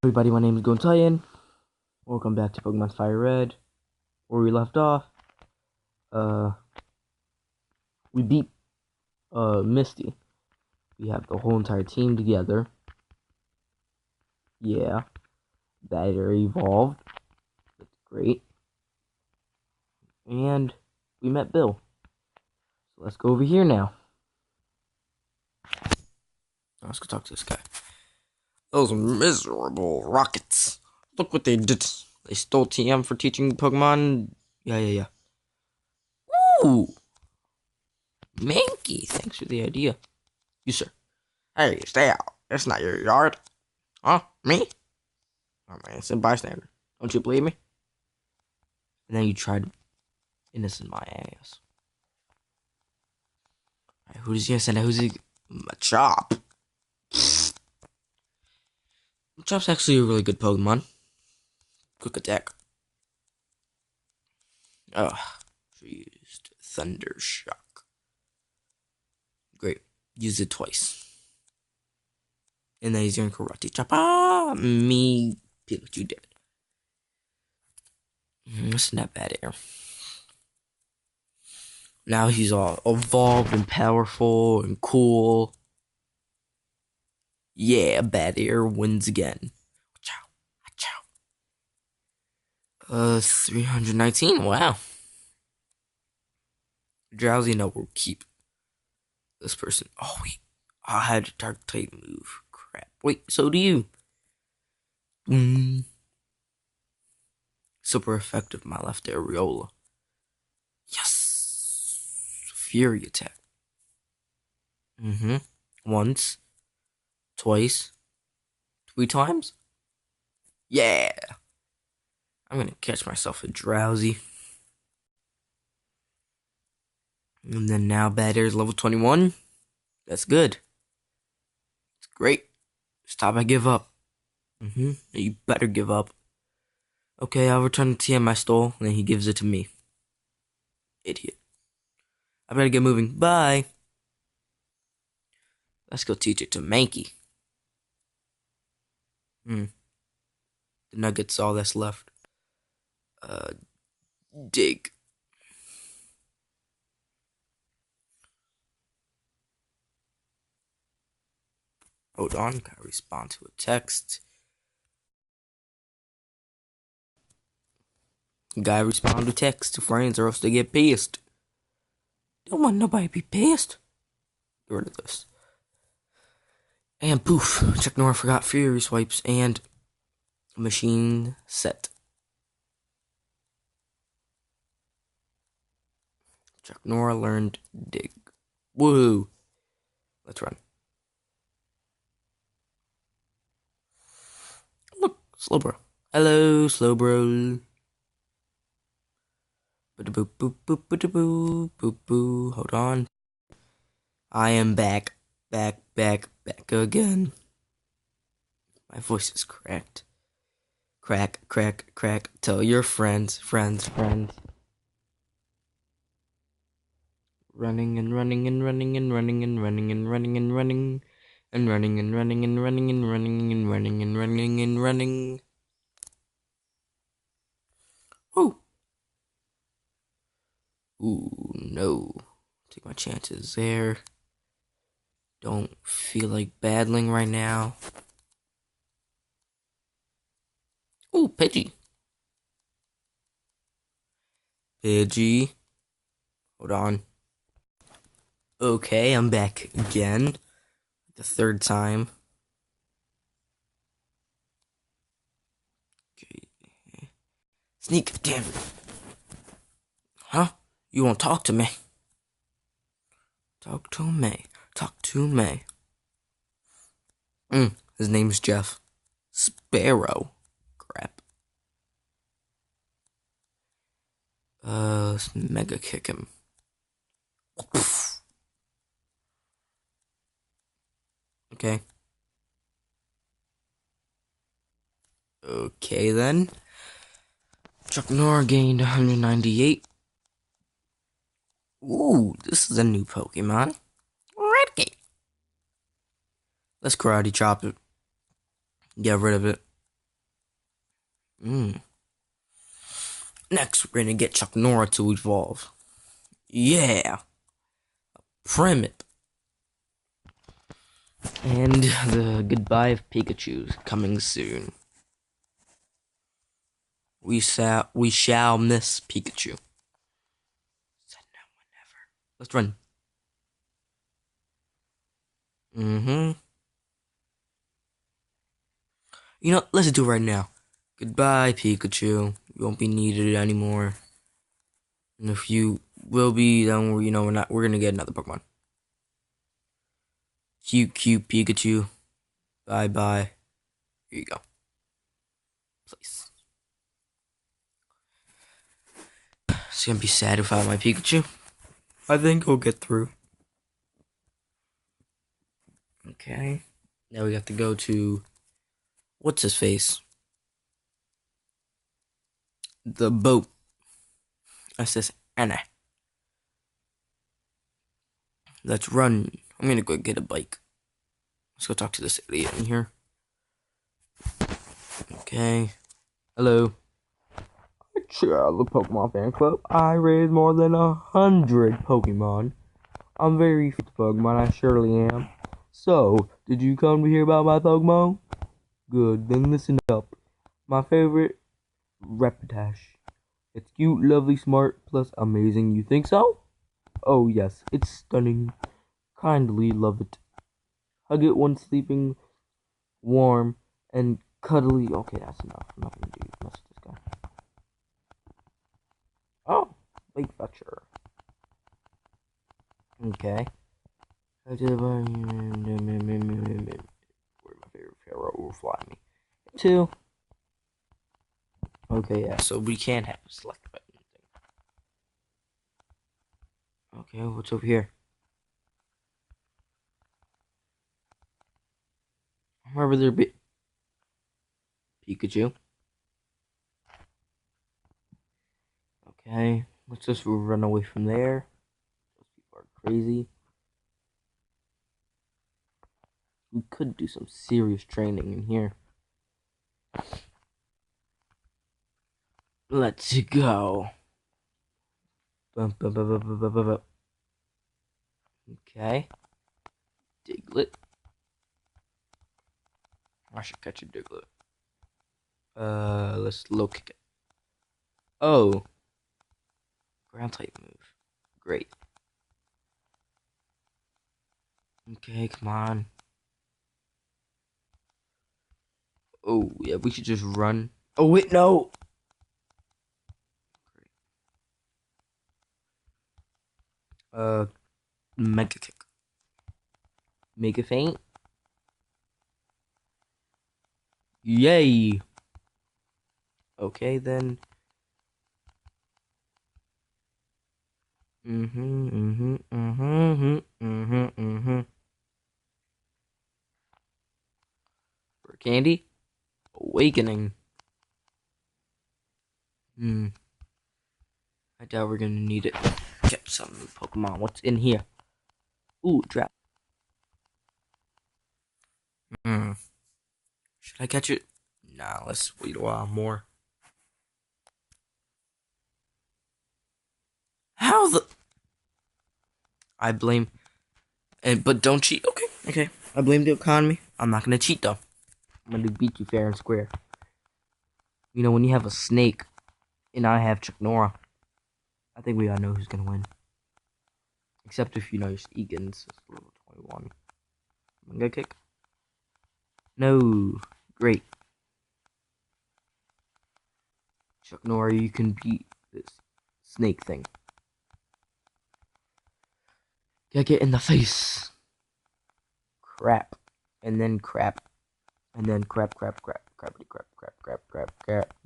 Everybody, my name is Gontayan. Welcome back to Pokemon FireRed. Where we left off, uh, we beat, Misty. We have the whole entire team together. Yeah, that area evolved. That's great. And we met Bill. So let's go over here now. Let's go talk to this guy. Those miserable rockets. Look what they did. They stole TM for teaching Pokemon. Yeah. Ooh! Mankey, thanks for the idea. You, sir. Hey, stay out. It's not your yard. Huh? Me? Oh man, it's a bystander. Don't you believe me? And then you tried innocent my ass. Right, who's he gonna send out? Who's he? Machop. Machop's actually a really good Pokemon. Quick attack. Ugh. Used Thunder Shock. Great. Use it twice. And then he's gonna Karate Chop. Ah! Me. Pikachu dead. It's not bad air. Now he's all evolved and powerful and cool. Yeah, bad air wins again. 319. Wow. Drowsy, no, we'll keep this person. Oh, wait. I had a dark type move. Crap. Wait, so do you. Super effective, my left areola. Yes. Fury attack. Once. Twice. 3 times? Yeah. I'm gonna catch myself a Drowsy. And then now Bad Air's level 21. That's good. It's great. Stop, I give up. You better give up. Okay, I'll return the TM I stole, and then he gives it to me. Idiot. I better get moving. Bye. Let's go teach it to Mankey. The Nuggets, all that's left. Dig. Hold on, gotta respond to a text. Gotta respond to text to friends or else they get pissed. Don't want nobody to be pissed. Get rid of this. And poof, Chuck Norris forgot Fury Swipes and machine set. Chuck Norris learned dig. Woohoo. Let's run. Look, Slowbro. Hello, Slowbro. Boop boop boop boop boop boop boop. Hold on. I am back. Back again. My voice is cracked. Crack. Tell your friends. Running and running and running and running and running and running and running and running and running and running and running and running and running and running. Ooh, no. Take my chances there. Don't feel like battling right now. Ooh, Pidgey. Hold on. Okay, I'm back again. The third time. Okay. Sneak, damn it. Huh? You won't talk to me. Talk to me. His name's Jeff. Sparrow. Crap. Let's mega kick him. Okay. Okay then. Chuck Norris gained 198. Ooh, this is a new Pokemon. Redkey. Let's Karate Chop it. Get rid of it. Mm. Next, we're gonna get Chuck Nora to evolve. Yeah, Primate. And the goodbye of Pikachu's coming soon. We shall miss Pikachu. Said no one ever. Let's run. Mm-hmm. You know, let's do it right now. Goodbye, Pikachu. You won't be needed anymore. And if you will be, then we're gonna get another Pokemon. Cute Pikachu. Bye bye. Here you go. Place. It's gonna be sad without my Pikachu. I think he'll get through. Okay. Now we have to go to what's his face? The boat. That's this Anna. Let's run. I'm gonna go get a bike. Let's go talk to this idiot in here. Okay. Hello. Chair of the Pokemon fan club. I raised more than 100 Pokemon. I'm very fit Pokemon, I surely am. So, did you come to hear about my Pokemon? Good, then listen up. My favorite, Reputash. It's cute, lovely, smart, plus amazing. You think so? Oh yes, it's stunning. Kindly love it. Hug it when sleeping, warm, and cuddly. Okay, that's enough. I'm not gonna do much with this guy. Oh, Lake Fetcher. Okay. Where's my favorite pharaoh will fly me? Two. Okay, yeah, so we can have a select button thing. Okay, what's over here? Wherever there be Pikachu. Okay, let's just run away from there. Those people are crazy. We could do some serious training in here. Let's go. Okay. Diglett. I should catch a Diglett. Let's low kick it. Oh. Ground type move. Great. Okay, come on. Oh, yeah, we should just run. Oh, wait, no! Great. Mega kick. Mega feint. Yay! Okay, then. For candy? Awakening. I doubt we're gonna need it. Get some Pokemon. What's in here? Ooh, trap. Should I catch it? Nah, let's wait a while more. How the? I blame. But don't cheat. Okay. I blame the economy. I'm not gonna cheat though. I'm gonna beat you fair and square. You know, when you have a snake, and I have Chuck Nora, I think we all know who's gonna win. Except if you know your Egan's level 21. Mega kick. No. Great. Chuck Nora, you can beat this snake thing. Get in the face. Crap. And then crap. And then crap.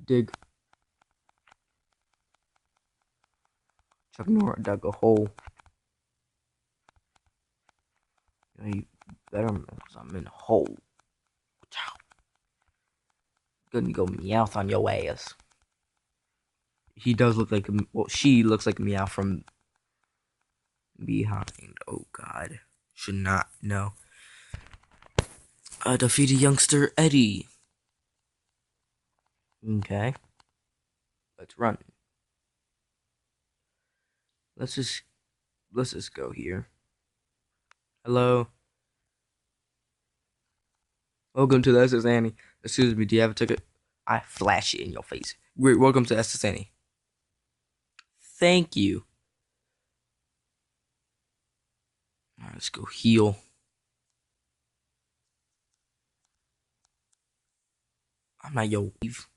Dig. Chuck Nora dug a hole. You better, because I'm in a hole. Gonna go Meowth on your ass. He does look like she looks like a Meow from behind. Oh god. Should not know. Defeated youngster Eddie. Okay. Let's run. Let's just go here. Hello. Welcome to the SS Annie. Excuse me, do you have a ticket? I flash it in your face. Great, welcome to SS Annie. Thank you. Alright, let's go heal. I'm not your Eve.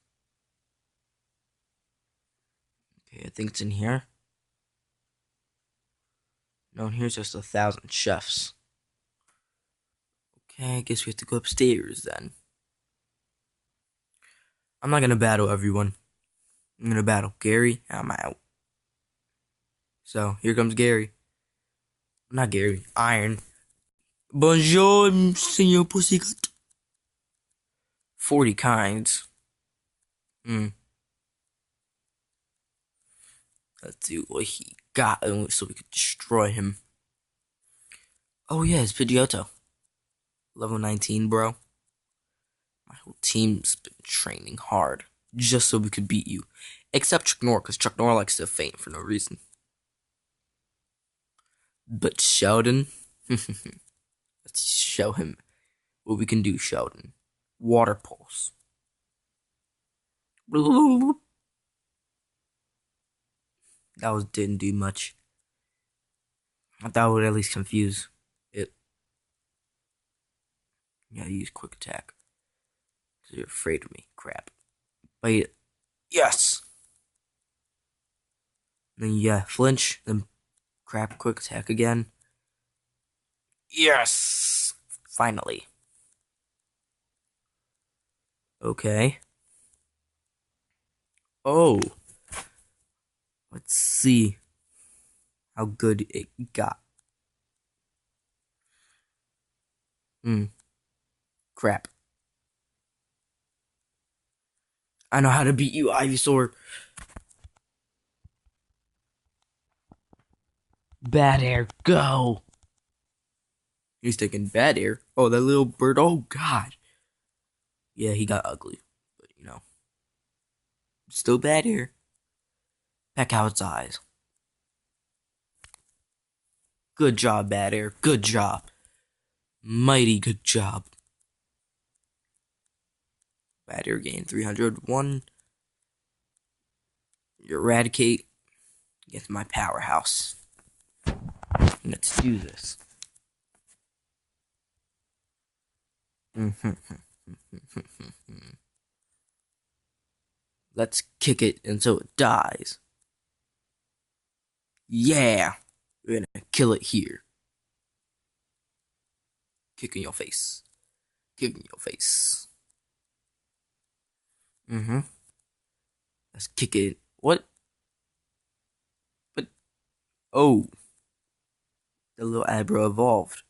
Okay, I think it's in here. No, here's just 1,000 chefs. Okay, I guess we have to go upstairs then. I'm not gonna battle everyone. I'm gonna battle Gary. I'm out. So here comes Gary. Not Gary. Iron. Bonjour, Senor Pussycat. 40 kinds. Hmm. Let's see what he got so we could destroy him. Oh yeah, it's Pidgeotto. Level 19, bro. My whole team's been training hard just so we could beat you. Except Chuck Norris, because Chuck Norris likes to faint for no reason. But Sheldon, let's show him what we can do, Sheldon. Water pulse. That didn't do much. I thought it would at least confuse it. Yeah, use quick attack. Because you're afraid of me. Crap. Wait. Yes! Then yeah, flinch. Then crap, quick attack again. Yes! Finally. Okay. Oh. Let's see how good it got. Crap. I know how to beat you, Ivysaur. Bad air, go. He's taking bad air. Oh, that little bird. Oh, God. Yeah, he got ugly. But, still bad air. Peck out its eyes. Good job, bad air. Good job. Mighty good job. Bad air gain 301. Eradicate. Get my powerhouse. Let's do this. Let's kick it until it dies. Yeah. We're gonna kill it here. Kick in your face. Kick in your face. Let's kick it. What? But oh, the little Abra evolved.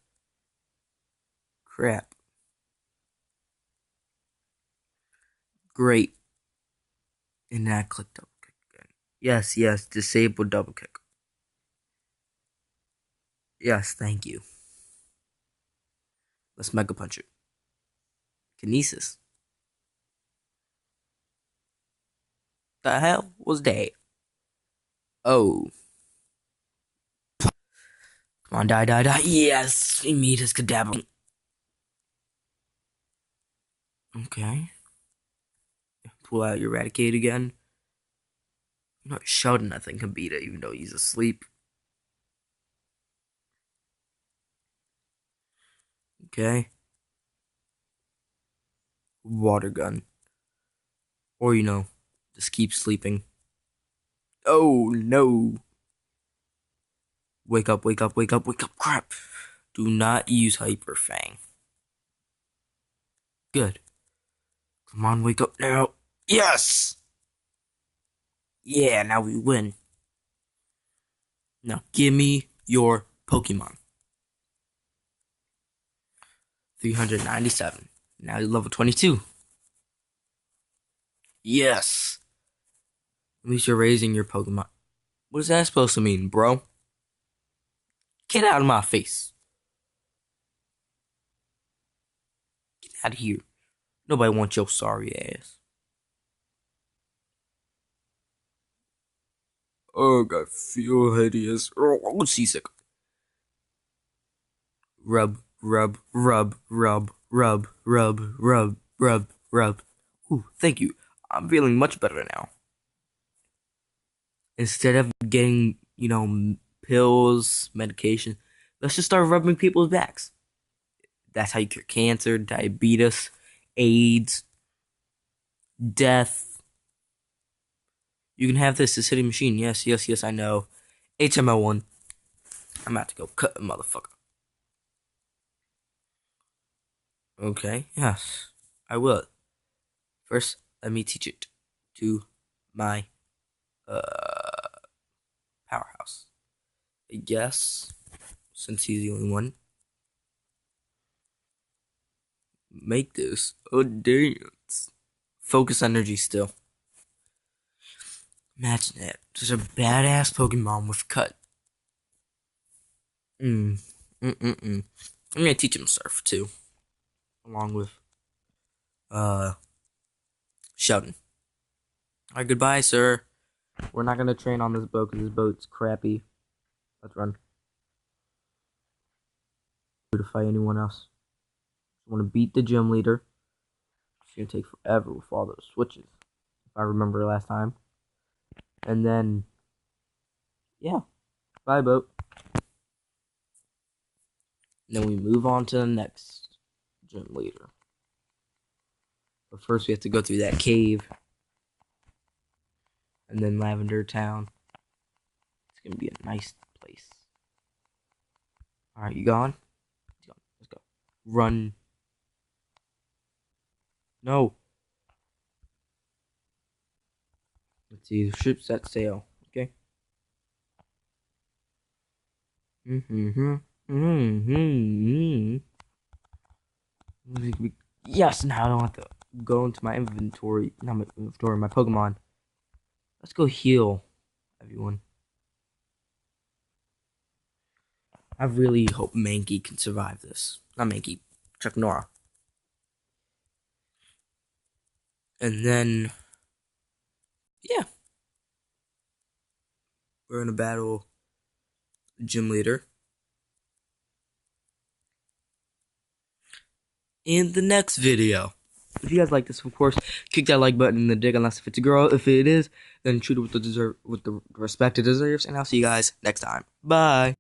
Crap. Great. And then I clicked double kick again. Yes, yes. Disable double kick. Yes, thank you. Let's Mega Punch it. Kinesis. The hell was that? Oh. Come on, die, die, die. Yes! We meet his cadaver. Okay. Pull out your Eradicate again. Not Sheldon, I think, can beat it, even though he's asleep. Okay. Water gun. Or, just keep sleeping. Oh, no. Wake up, wake up, wake up, wake up. Crap. Do not use Hyper Fang. Good. Come on, wake up now. Yes! Yeah, now we win. Now give me your Pokemon. 397. Now you're level 22. Yes! At least you're raising your Pokemon. What is that supposed to mean, bro? Get out of my face. Get out of here. Nobody wants your sorry ass. Oh, I feel hideous. Oh, seasick. Rub, rub, rub, rub, rub, rub, rub, rub, rub. Ooh, thank you. I'm feeling much better now. Instead of getting, pills, medication, let's just start rubbing people's backs. That's how you cure cancer, diabetes, AIDS, death. You can have this acidity machine. Yes, yes, yes, I know. HMO1. I'm about to go cut a motherfucker. Okay, yes, I will. First, let me teach it to my powerhouse. I guess, since he's the only one, make this a dance. Focus energy still. Imagine it. Just a badass Pokemon with cut. Mm. Mm-mm-mm. I'm gonna teach him surf too. Along with uh Sheldon. Alright, goodbye, sir. We're not gonna train on this boat because this boat's crappy. Let's run. To fight anyone else. I want to beat the gym leader. It's gonna take forever with all those switches. If I remember last time. And then yeah. Bye, boat. And then we move on to the next gym leader. But first we have to go through that cave. And then Lavender Town. It's gonna be a nice place. Alright, you gone? He's gone. Let's go. Run. No. Let's see. The ship set sail. Okay. Yes, now I don't have to go into my inventory. Not my inventory, my Pokemon. Let's go heal everyone. I really hope Mankey can survive this. Not Mankey, Chuck Nora. And then, yeah. We're gonna battle Gym Leader. In the next video. If you guys like this, of course, kick that like button in the dick, unless if it's a girl. If it is, then shoot it with the respect it deserves. And I'll see you guys next time. Bye.